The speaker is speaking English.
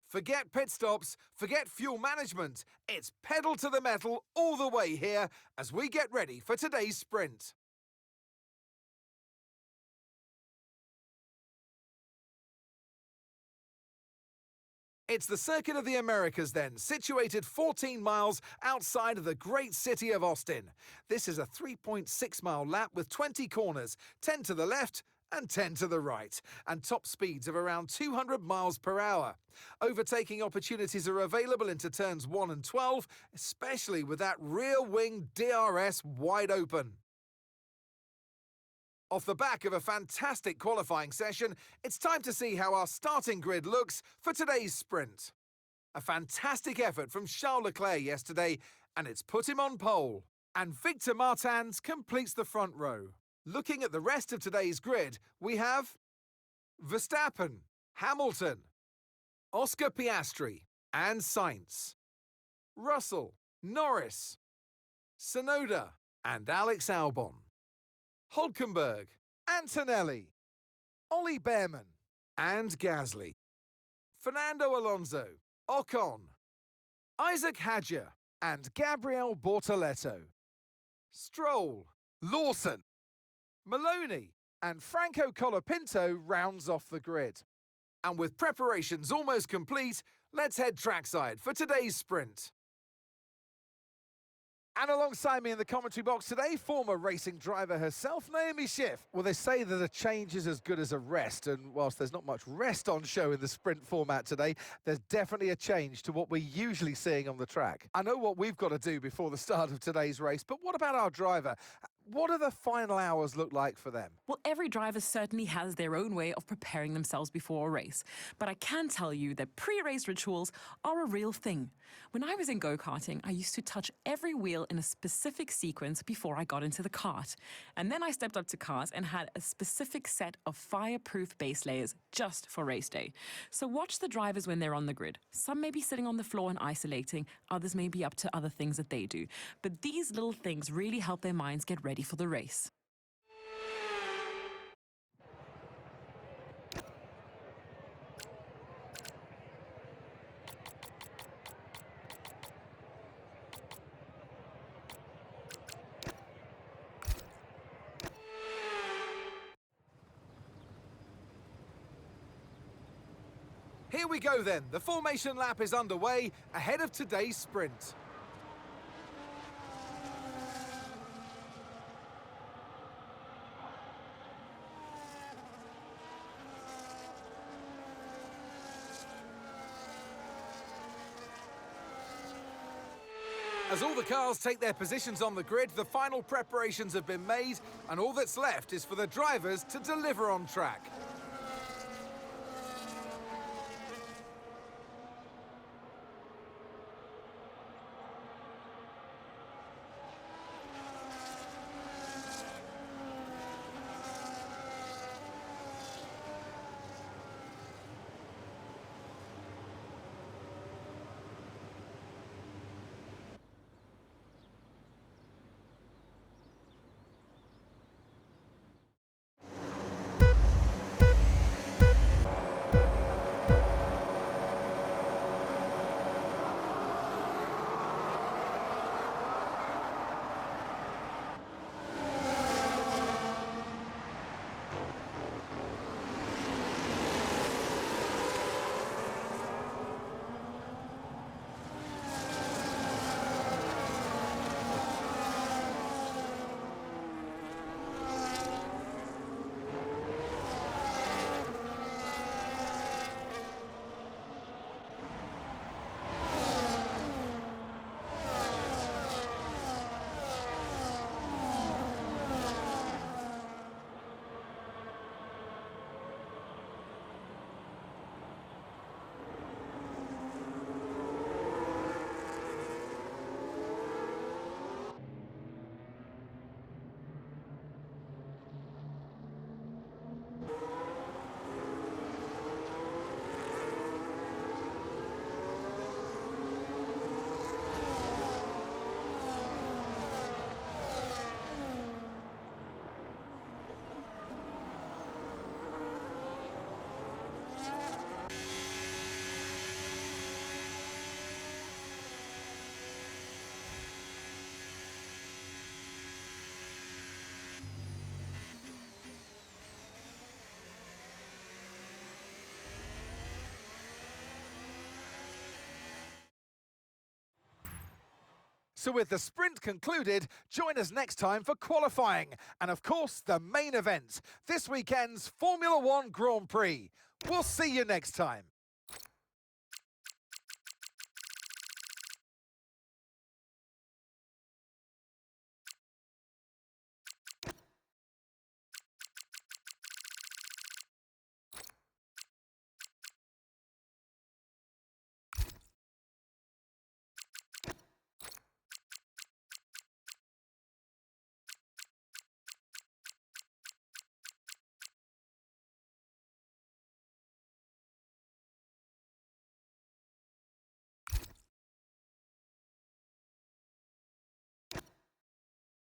Forget pit stops, forget fuel management. It's pedal to the metal all the way here as we get ready for today's sprint. It's the Circuit of the Americas then, situated 14 miles outside of the great city of Austin. This is a 3.6-mile lap with 20 corners, 10 to the left and 10 to the right, and top speeds of around 200 miles per hour. Overtaking opportunities are available into turns 1 and 12, especially with that rear wing DRS wide open. Off the back of a fantastic qualifying session, it's time to see how our starting grid looks for today's sprint. A fantastic effort from Charles Leclerc yesterday, and it's put him on pole. And Victor Martins completes the front row. Looking at the rest of today's grid, we have Verstappen, Hamilton, Oscar Piastri, and Sainz, Russell, Norris, Tsunoda, and Alex Albon, Hulkenberg, Antonelli, Ollie Behrman, and Gasly, Fernando Alonso, Ocon, Isaac Hadjar, and Gabriel Bortoleto, Stroll, Lawson, Maloney, and Franco Colapinto rounds off the grid. And with preparations almost complete, let's head trackside for today's sprint. And alongside me in the commentary box today, former racing driver herself, Naomi Schiff. Well, they say that a change is as good as a rest, and whilst there's not much rest on show in the sprint format today, there's definitely a change to what we're usually seeing on the track. I know what we've got to do before the start of today's race, but what about our driver? What do the final hours look like for them? Well, every driver certainly has their own way of preparing themselves before a race. But I can tell you that pre-race rituals are a real thing. When I was in go-karting, I used to touch every wheel in a specific sequence before I got into the kart. And then I stepped up to cars and had a specific set of fireproof base layers just for race day. So watch the drivers when they're on the grid. Some may be sitting on the floor and isolating, others may be up to other things that they do. But these little things really help their minds get ready for the race. Here we go then, the formation lap is underway ahead of today's sprint. As all the cars take their positions on the grid, the final preparations have been made, and all that's left is for the drivers to deliver on track. So with the sprint concluded, join us next time for qualifying and, of course, the main event, this weekend's Formula One Grand Prix. We'll see you next time.